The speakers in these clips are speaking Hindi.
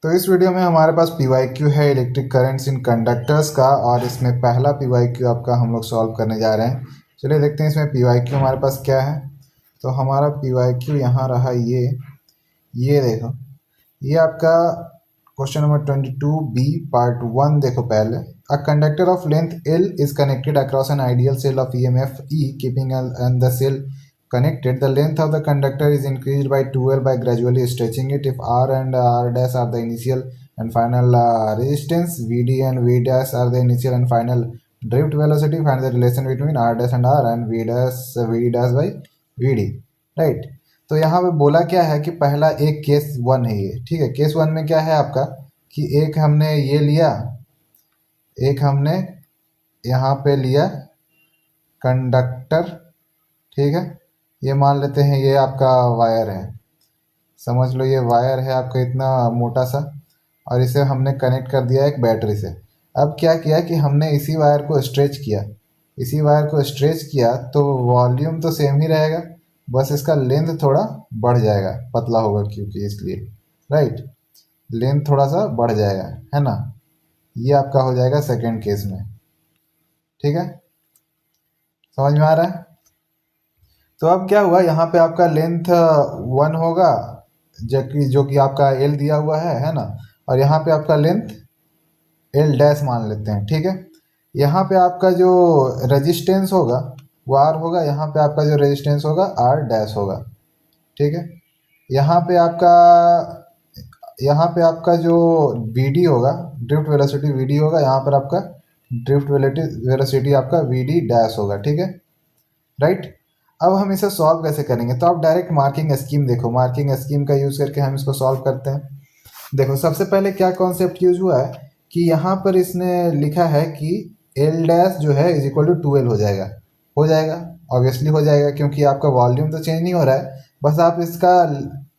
तो इस वीडियो में हमारे पास PYQ है इलेक्ट्रिक करंट्स इन कंडक्टर्स का, और इसमें पहला PYQ आपका हम लोग सॉल्व करने जा रहे हैं। चलिए देखते हैं इसमें PYQ हमारे पास क्या है। तो हमारा PYQ यहाँ रहा ये देखो, ये आपका क्वेश्चन नंबर 22B पार्ट 1। देखो पहले, a conductor of length L is connected across an ideal cell of EMF E keeping and the cell connected. The length of the conductor is increased by 2L by gradually stretching it. If R and R dash are the initial and final resistance, VD and V dash are the initial and final drift velocity, find the relation between R dash and R and V dash by VD. Right. तो यहाँ पे बोला क्या है कि पहला एक केस वन है ये, ठीक है। केस वन में क्या है आपका कि एक हमने ये लिया, एक हमने यहाँ पे लिया कंडक्टर, ठीक है। ये मान लेते हैं ये आपका वायर है, समझ लो ये वायर है आपका इतना मोटा सा, और इसे हमने कनेक्ट कर दिया एक बैटरी से। अब क्या किया कि हमने इसी वायर को स्ट्रेच किया, इसी वायर को स्ट्रेच किया तो वॉल्यूम तो सेम ही रहेगा, बस इसका लेंथ थोड़ा बढ़ जाएगा, पतला होगा क्योंकि इसलिए, राइट। लेंथ थोड़ा सा बढ़ जाएगा, है ना। ये आपका हो जाएगा सेकेंड केस में, ठीक है। समझ में आ रहा है। तो अब क्या हुआ, यहाँ पे आपका लेंथ 1 होगा, जो कि आपका L दिया हुआ है ना। और यहाँ पे आपका लेंथ L डैश मान लेते हैं, ठीक है। यहाँ पे आपका जो रेजिस्टेंस होगा वो R होगा, यहाँ पे आपका जो रेजिस्टेंस होगा R डैश होगा, ठीक है। यहाँ पे आपका जो VD होगा, ड्रिफ्ट वेलोसिटी VD होगा, यहाँ पर आपका ड्रिफ्ट वेलोसिटी आपका VD डैश होगा, ठीक है, राइट। अब हम इसे सॉल्व कैसे करेंगे, तो आप डायरेक्ट मार्किंग स्कीम देखो, मार्किंग स्कीम का यूज़ करके हम इसको सॉल्व करते हैं। देखो सबसे पहले क्या कॉन्सेप्ट यूज हुआ है कि यहाँ पर इसने लिखा है कि L डैश जो है इज इक्वल टू 2L हो जाएगा, ऑब्वियसली हो जाएगा, क्योंकि आपका वॉल्यूम तो चेंज नहीं हो रहा है, बस आप इसका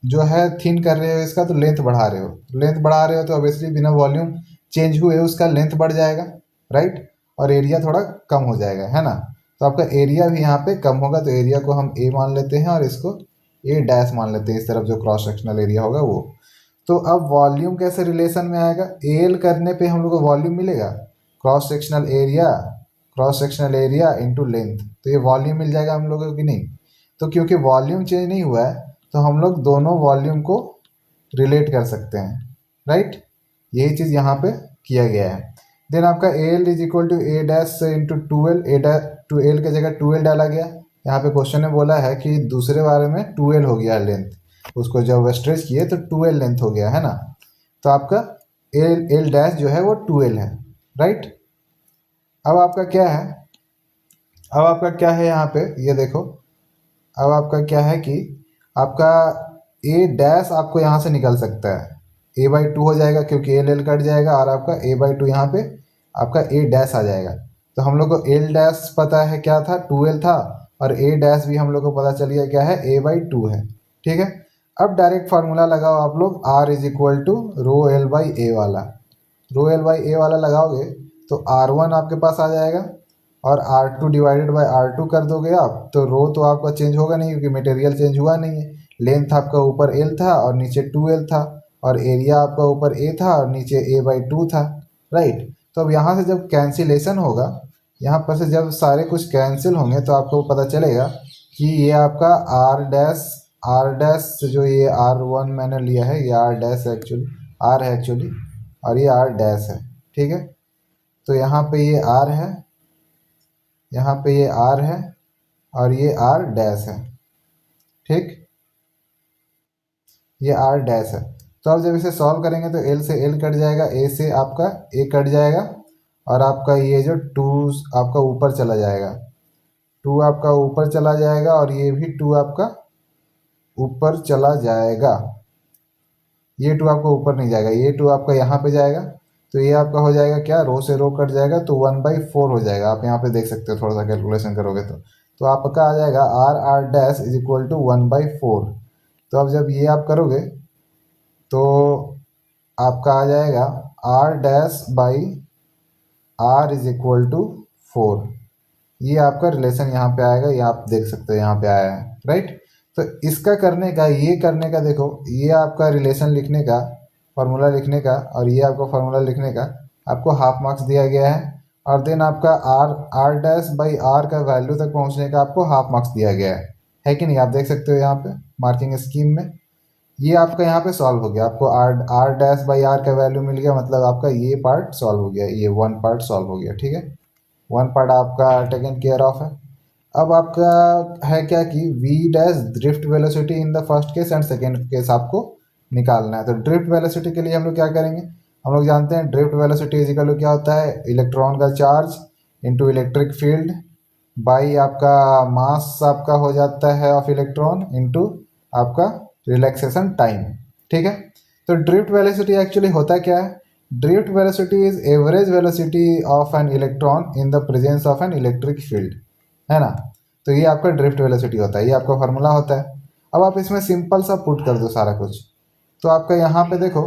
जो है थिन कर रहे हो, इसका तो लेंथ बढ़ा रहे हो, लेंथ बढ़ा रहे हो तो ऑब्वियसली बिना वॉल्यूम चेंज हुए उसका लेंथ बढ़ जाएगा, राइट। और एरिया थोड़ा कम हो जाएगा, है ना। तो आपका एरिया भी यहाँ पे कम होगा, तो एरिया को हम A मान लेते हैं और इसको A डैश मान लेते हैं, इस तरफ जो क्रॉस सेक्शनल एरिया होगा वो। तो अब वॉल्यूम कैसे रिलेशन में आएगा, एल करने पे हम लोग को वॉल्यूम मिलेगा, cross sectional area into length, तो ये वॉल्यूम मिल जाएगा हम लोगों को कि नहीं। तो क्योंकि वॉल्यूम चेंज नहीं हुआ है तो हम लोग दोनों वॉल्यूम को रिलेट कर सकते हैं, राइट। यही चीज़ यहाँ पे किया गया है। देन आपका L is equal to A dash into 2L, two L की जगह 2L डाला गया। यहाँ पे क्वेश्चन में बोला है कि दूसरे बारे में 2L हो गया लेंथ, उसको जब स्ट्रेच किए तो 2L लेंथ हो गया, है ना। तो आपका एल डैश जो है वो 2L है, राइट। अब आपका क्या है, यहाँ पे ये देखो, अब आपका क्या है कि आपका A डैश आपको यहाँ से निकल सकता है, A/2 हो जाएगा क्योंकि L कट जाएगा, और आपका A/2 यहाँ पे आपका A डैश आ जाएगा। तो हम लोग को L डैश पता है क्या था, 2L था, और A डैश भी हम लोग को पता चल गया क्या है, A/2 है, ठीक है। अब डायरेक्ट फार्मूला लगाओ आप लोग, R is equal to ρL/A वाला, ρL/A वाला लगाओगे तो R1 आपके पास आ जाएगा, और R2 डिवाइडेड बाय R2 कर दोगे आप, तो रो तो आपका चेंज होगा नहीं क्योंकि मटेरियल चेंज हुआ नहीं है। लेंथ आपका ऊपर L था और नीचे 2L था, और एरिया आपका ऊपर A था और नीचे A/2 था, राइट। तो अब यहाँ से जब कैंसिलेशन होगा, यहाँ पर से जब सारे कुछ कैंसिल होंगे तो आपको पता चलेगा कि ये आपका R डैश जो ये R1 मैंने लिया है, ये R डैश एक्चुअली R है एक्चुअली, और ये R डैश है, ठीक है। तो यहाँ पे ये R है, यहाँ पे ये R है, और ये R डैश है, ठीक, ये R डैश है। तो अब जब इसे सॉल्व करेंगे तो L से L कट जाएगा, A से आपका A कट जाएगा, और आपका ये जो 2 आपका ऊपर चला जाएगा, 2 आपका ऊपर चला जाएगा, और ये भी 2 आपका ऊपर चला जाएगा। ये 2 आपका ऊपर नहीं जाएगा, ये 2 आपका यहाँ पे जाएगा, तो ये आपका हो जाएगा क्या, रो से रो कट जाएगा तो 1/4 हो जाएगा। आप यहाँ पे देख सकते हो, थोड़ा सा कैलकुलेशन करोगे तो आपका आ जाएगा R dash is equal to 1/4। तो अब जब ये आप करोगे तो आपका आ जाएगा R dash by R is equal to 4। ये आपका रिलेशन यहाँ पे आएगा, ये आप देख सकते हो यहाँ पे आया है, राइट। तो इसका करने का, ये करने का, देखो ये आपका रिलेशन लिखने का फार्मूला लिखने का और ये आपका फार्मूला लिखने का आपको हाफ मार्क्स दिया गया है। और देन आपका आर डैश बाई आर का वैल्यू तक पहुंचने का आपको हाफ मार्क्स दिया गया है कि नहीं? आप देख सकते हो यहाँ पे मार्किंग स्कीम में ये आपका यहाँ पे सॉल्व हो गया। आपको R R dash by R का वैल्यू मिल गया, मतलब आपका ये पार्ट सॉल्व हो गया, ये वन पार्ट सॉल्व हो गया। ठीक है, वन पार्ट आपका टेकन केयर ऑफ है। अब आपका है क्या कि V dash drift velocity in the first case and second case आपको निकालना है। तो ड्रिफ्ट वेलोसिटी के लिए हम लोग क्या करेंगे? हम लोग जानते हैं ड्रिफ्ट वेलोसिटी इजिकल क्या होता है, इलेक्ट्रॉन का charge into electric field by आपका मास आपका हो जाता है ऑफ इलेक्ट्रॉन इनटू आपका रिलैक्सेशन टाइम। ठीक है, तो ड्रिफ्ट वेलोसिटी एक्चुअली होता क्या है? Drift velocity is average velocity of an electron in the presence of an electric field, है ना? तो ये आपका ड्रिफ्ट वेलोसिटी होता है, ये आपका फार्मूला होता है। अब आप इसमें सिंपल सा पुट कर दो सारा कुछ, तो आपका यहाँ पे देखो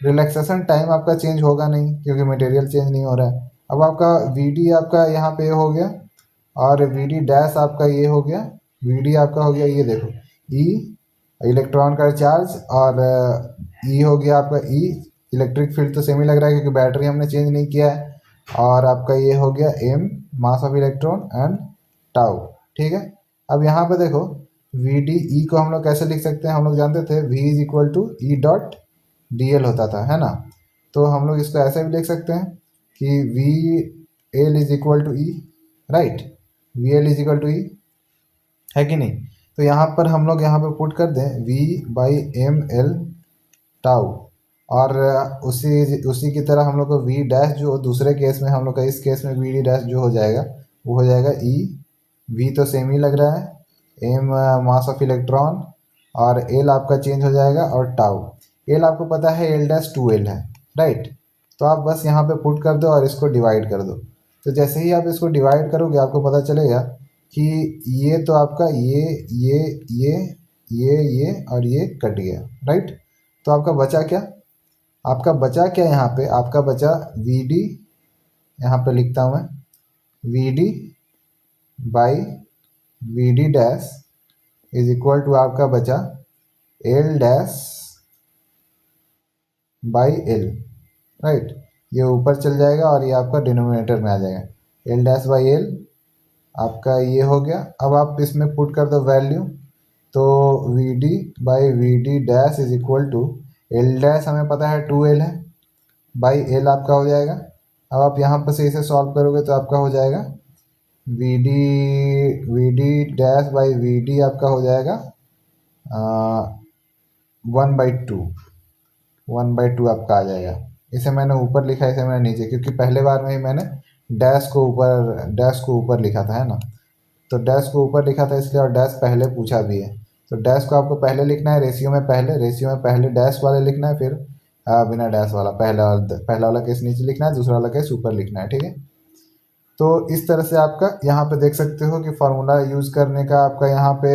रिलैक्सेशन टाइम आपका चेंज होगा नहीं क्योंकि मटेरियल चेंज नहीं हो रहा है। अब आपका वी डी आपका यहाँ पे हो गया और वी डी डैश आपका ये हो गया, वी डी आपका हो गया, ये देखो ई इलेक्ट्रॉन का चार्ज और ई हो गया आपका ई इलेक्ट्रिक फील्ड तो सेम ही लग रहा है क्योंकि बैटरी हमने चेंज नहीं किया है। और आपका ये हो गया M mass of electron and tau. ठीक है, अब यहाँ पे देखो वी डी ई को हम लोग कैसे लिख सकते हैं? हम लोग जानते थे V is equal to E dot D L होता था, है ना? तो हम लोग इसको ऐसे भी लिख सकते हैं कि V L is equal to E, right? V L is equal to E, है कि नहीं? तो यहाँ पर हम लोग यहाँ पे पुट कर दें V by M L tau और उसी की तरह हम लोग को वी डैश जो दूसरे केस में हम लोग का इस केस में वी डी डैश जो हो जाएगा वो हो जाएगा ई, वी तो सेम ही लग रहा है, एम मास ऑफ इलेक्ट्रॉन और एल आपका चेंज हो जाएगा और टाउ। एल आपको पता है एल डैश टू एल है, राइट? तो आप बस यहाँ पे पुट कर दो और इसको डिवाइड कर दो। तो जैसे ही आप इसको डिवाइड करोगे आपको पता चलेगा कि ये तो आपका ये और ये कट गया, राइट? तो आपका बचा क्या? आपका बचा क्या यहाँ पे? आपका बचा वी डी, यहाँ पे लिखता हूँ मैं V D by V D dash is equal to आपका बचा L dash by L, right? ये ऊपर चल जाएगा और ये आपका डिनोमिनेटर में आ जाएगा, एल डैश बाई एल आपका ये हो गया। अब आप इसमें पुट कर दो वैल्यू, तो V D by V D dash is equal to L dash हमें पता है टू एल है बाई एल आपका हो जाएगा। अब आप यहाँ पर से इसे सॉल्व करोगे तो आपका हो जाएगा V D dash by V D आपका हो जाएगा 1/2 आपका आ जाएगा। इसे मैंने ऊपर लिखा, इसे मैंने नीचे, क्योंकि पहले बार में ही मैंने डैश को ऊपर लिखा था, है ना? तो डैश को ऊपर लिखा था इसलिए, और डैश पहले पूछा भी है। तो डैश को आपको पहले लिखना है, रेशियो में पहले डैश वाले लिखना है, फिर बिना डैश वाला पहला वाला केस नीचे लिखना है, दूसरा वाला केस ऊपर लिखना है। ठीक है, तो इस तरह से आपका यहाँ पे देख सकते हो कि फार्मूला यूज़ करने का आपका यहाँ पे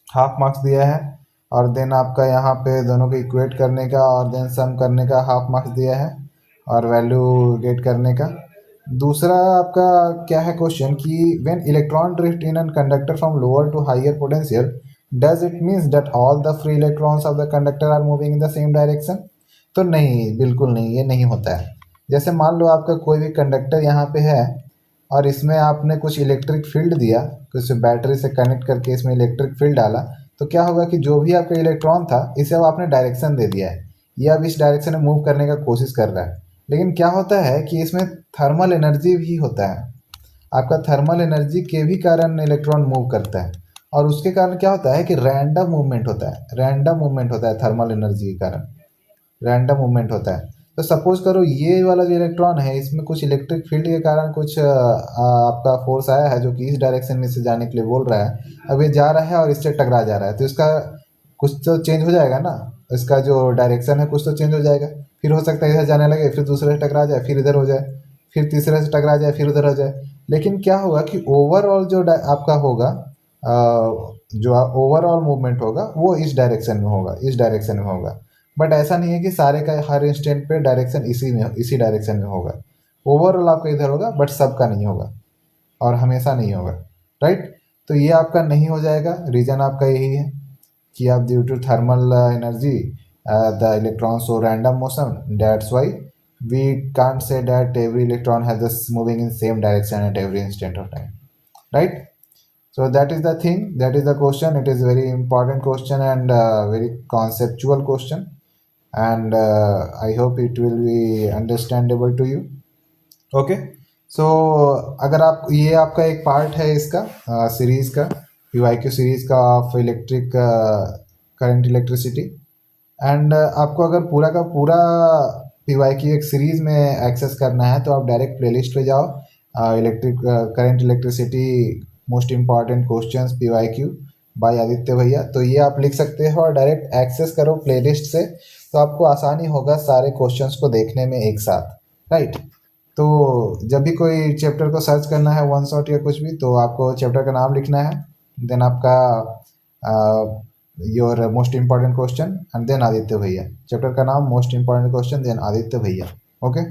हाफ मार्क्स दिया है और देन आपका यहाँ पे दोनों को इक्वेट करने का और देन सम करने का हाफ मार्क्स दिया है और वैल्यू गेट करने का। दूसरा आपका क्या है क्वेश्चन कि when electron drift in an conductor from lower to higher potential does it means that all the free electrons of the conductor are moving in the same direction? तो नहीं, बिल्कुल नहीं, ये नहीं होता है। जैसे मान लो आपका कोई भी कंडक्टर यहाँ पे है और इसमें आपने कुछ इलेक्ट्रिक फील्ड दिया, कुछ बैटरी से कनेक्ट करके इसमें इलेक्ट्रिक फील्ड डाला, तो क्या होगा कि जो भी आपका इलेक्ट्रॉन था इसे अब आपने डायरेक्शन दे दिया है, ये अब इस डायरेक्शन में मूव करने का कोशिश कर रहा है। लेकिन क्या होता है कि इसमें थर्मल एनर्जी भी होता है, आपका थर्मल एनर्जी के भी कारण इलेक्ट्रॉन मूव करता है और उसके कारण क्या होता है कि रैंडम मूवमेंट होता है थर्मल एनर्जी के कारण रैंडम मूवमेंट होता है। तो सपोज करो ये वाला जो इलेक्ट्रॉन है इसमें कुछ इलेक्ट्रिक फील्ड के कारण कुछ आपका फोर्स आया है जो कि इस डायरेक्शन में से जाने के लिए बोल रहा है, अब ये जा रहा है और इससे टकरा जा रहा है, तो इसका कुछ तो चेंज हो जाएगा ना, इसका जो डायरेक्शन है कुछ तो चेंज हो जाएगा। फिर हो सकता है इधर जाने लगे, फिर दूसरे से टकरा जाए, फिर इधर हो जाए, फिर तीसरे से टकरा जाए, फिर उधर हो जाए। लेकिन क्या होगा कि ओवरऑल जो आपका होगा जो ओवरऑल मूवमेंट होगा वो इस डायरेक्शन में होगा। बट ऐसा नहीं है कि सारे का हर इंस्टेंट पे डायरेक्शन इसी डायरेक्शन में होगा। ओवरऑल आपका इधर होगा बट सबका नहीं होगा और हमेशा नहीं होगा, राइट? तो ये आपका नहीं हो जाएगा। रीज़न आपका यही है कि आप due to thermal energy the electrons show random motion. That's why we can't say that every electron has this moving in same direction at every instant of time, right? So that is the thing, that is the question. It is very important question and very conceptual question, and I hope it will be understandable to you. Okay, so अगर आप, ये आपका एक पार्ट है इसका सीरीज का, पीवाईक्यू सीरीज का of electric current electricity. And आपको अगर पूरा का पूरा पीवाईक्यू एक सीरीज में एक्सेस करना है तो आप डायरेक्ट प्लेलिस्ट पे जाओ, electric current electricity most important questions PYQ by Aditya भैया, तो ये आप लिख सकते हो और डायरेक्ट एक्सेस करो प्लेलिस्ट से, तो आपको आसानी होगा सारे क्वेश्चंस को देखने में एक साथ, राइट? तो जब भी कोई चैप्टर को सर्च करना है वन शॉट या कुछ भी, तो आपको चैप्टर का नाम लिखना है, देन आपका your most important question and then Aditya भैया, चैप्टर का नाम most important question then Aditya भैया। ओके।